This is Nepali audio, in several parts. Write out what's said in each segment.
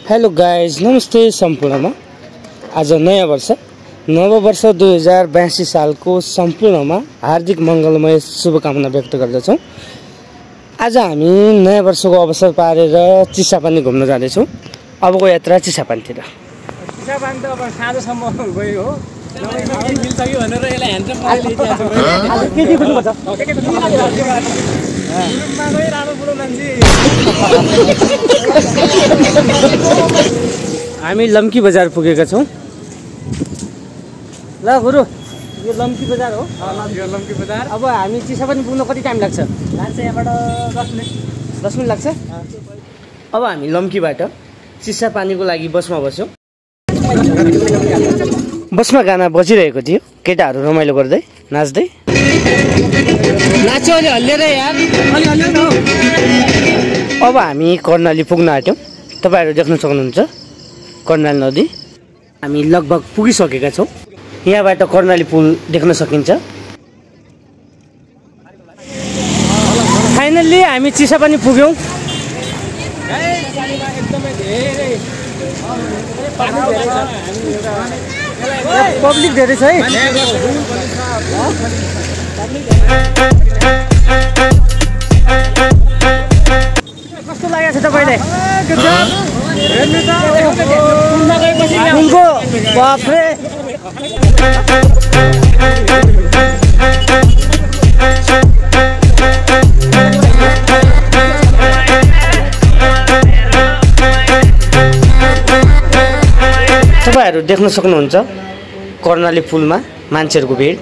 हेलो गाइज, नमस्ते सम्पूर्णमा। आज नयाँ वर्ष नववर्ष 2082 सालको सम्पूर्णमा हार्दिक मङ्गलमय शुभकामना व्यक्त गर्दछौँ। आज हामी नयाँ वर्षको अवसर पारेर चिसापानी घुम्न जाँदैछौँ। अबको यात्रा चिसापानीतिर। चिसापानी त अब साँझसम्म गयो हो। मिल्छ कि भनेर यसलाई ह्यान्डसम हामी लम्की बजार पुगेका छौँ। ल गुरु, यो लम्की बजार हो। यो लम्की बजार। अब हामी चिसापानी पुग्न कति टाइम लाग्छ? यहाँबाट 10 मिनट लाग्छ। अब हामी लम्कीबाट चिसापानीको लागि बसमा बस्यौँ। बसमा गाना बजिरहेको थियो, केटाहरू रमाइलो गर्दै नाच्दै। नाच्यो अलि हल्लिएर यार, अलि हल्लिएर न। अब हामी कर्णाली पुग्न आँट्यौँ। तपाईँहरू देख्न सक्नुहुन्छ कर्णाली नदी। हामी लगभग पुगिसकेका छौँ। यहाँबाट कर्णाली पुल देख्न सकिन्छ। फाइनल्ली हामी चिसापानी पुग्यौँ। पब्लिक धेरै छ है। कस्तो लागेको छ तपाईँलाई? बाफ्रे, तपाईँहरू देख्न सक्नुहुन्छ कर्णाली पुलमा मान्छेहरूको भिड।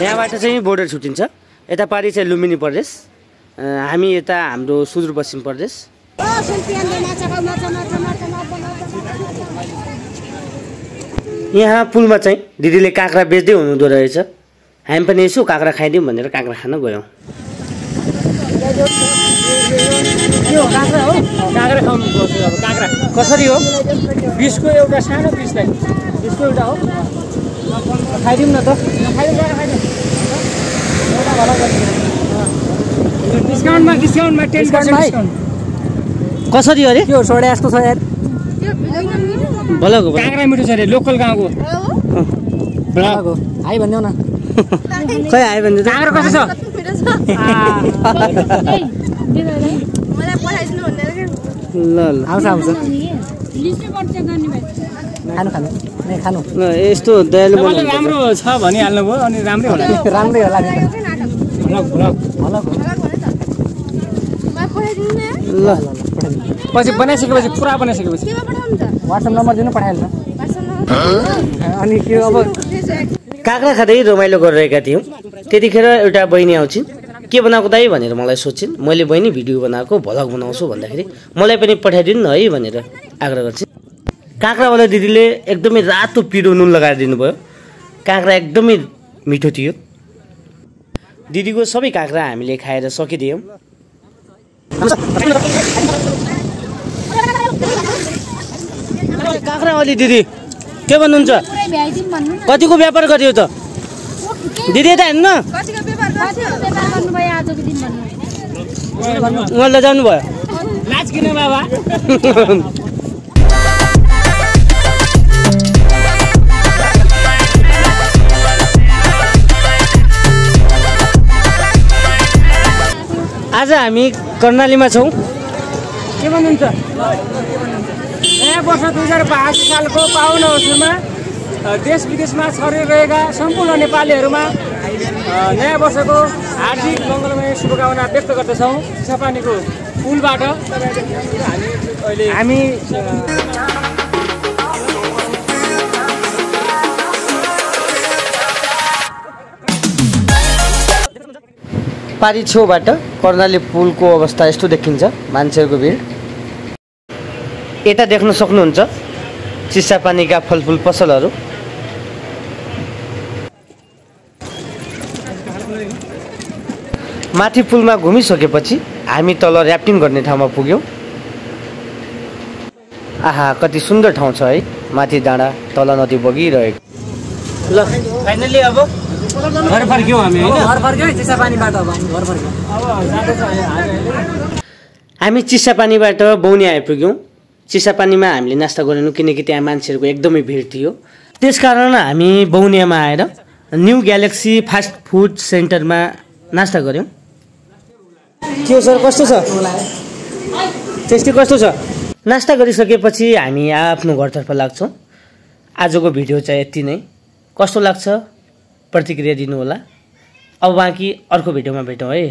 यहाँबाट चाहिँ बोर्डर छुट्टिन्छ। यता पारि चाहिँ लुम्बिनी प्रदेश, हामी यता हाम्रो सुदूरपश्चिम प्रदेश। यहाँ पुलमा चाहिँ दिदीले काँक्रा बेच्दै हुनुहुँदो रहेछ। हामी पनि यसो काँक्रा खाइदिउँ भनेर काँक्रा खान गयौँ। काँक्रा हो, काँक्रा खाउनु पर्छ। अब काँक्रा कसरी हो? 20 को एउटा सानो पिसलाई 20 को एउटा हो। खाइदिउँ न त। डिस्काउन्टमा 10% डिस्काउन्ट। कसरी अरे? त्यो सोडा जस्तो छ यार। भलको काँक्रा मिठो छ अरे, लोकल गाउँको। भलको हाई भन्देऊ न। खै आयो भने काँक्रा कस्तो छ? ल ल आउँछ आउँछ। खानु यस्तो दयालु राम्रो छ भनिहाल्नुभयो अनि राम्रै होला। राम्रै होला। ल पछि बनाइसकेपछि पुरा बनाइसकेपछि वाट्सएप नम्बर दिनु पठाइहाल्छ। अनि के अब काँक्रा खाँदै रमाइलो गरिरहेका थियौँ। त्यतिखेर एउटा बहिनी आउँछिन्, के बनाएको दाइ भनेर मलाई सोध्छिन्। मैले बहिनी भिडियो बनाएको भ्लग बनाउँछु भन्दाखेरि मलाई पनि पठाइदिनु न है भनेर आग्रह गर्छिन्। काँक्रावाला दिदीले एकदमै रातो पिरो नुन लगाएर दिनुभयो। काँक्रा एकदमै मिठो थियो। दिदीको सबै काँक्रा हामीले खाएर सकिदियौँ। काँक्रावाली दिदी के भन्नुहुन्छ? कतिको व्यापार गरियो त दिदी? यता हेर्नु न, उहाँलाई जानु भयो। लाज किन बाबा? आज हामी कर्णालीमा छौँ। के भन्नुहुन्छ? नयाँ वर्ष 2082 सालको पावन अवसरमा देश विदेशमा छरिरहेका सम्पूर्ण नेपालीहरूमा नयाँ वर्षको हार्दिक मङ्गलमय शुभकामना व्यक्त गर्दछौँ। चिसापानीको पुलबाट हामी पारी छेउबाट कर्णाली पुलको अवस्था यस्तो देखिन्छ। मान्छेहरूको भिड यता देख्न सक्नुहुन्छ। चिसापानीका फलफुल पसलहरू। माथि पुलमा घुमिसकेपछि हामी तल ऱ्याफ्टिङ गर्ने ठाउँमा पुग्यौँ। आहा कति सुन्दर ठाउँ छ है, माथि डाँडा तल नदी बगिरहेको। ल फाइनली अब घर फर्क्यौँ हामी हैन, घर फर्क्यौँ चिसापानीबाट। अब घर फर्क्यौँ, हामी चिसापानीबाट बौनी आइपुग्यौँ। चिसापानीमा हामीले नास्ता गरेनौँ किनकि त्यहाँ मान्छेहरूको एकदमै भिड थियो। त्यसकारण हामी बौनियामा आएर न्यू ग्यालेक्सी फास्ट फुड सेन्टरमा नास्ता गऱ्यौँ। के हो सर, कस्तो छ? टेस्टी कस्तो छ? नास्ता गरिसकेपछि हामी आफ्नो घरतर्फ लाग्छौँ। आजको भिडियो चाहिँ यति नै। कस्तो लाग्छ प्रतिक्रिया दिनुहोला। अब बाँकी अर्को भिडियोमा भेटौँ है।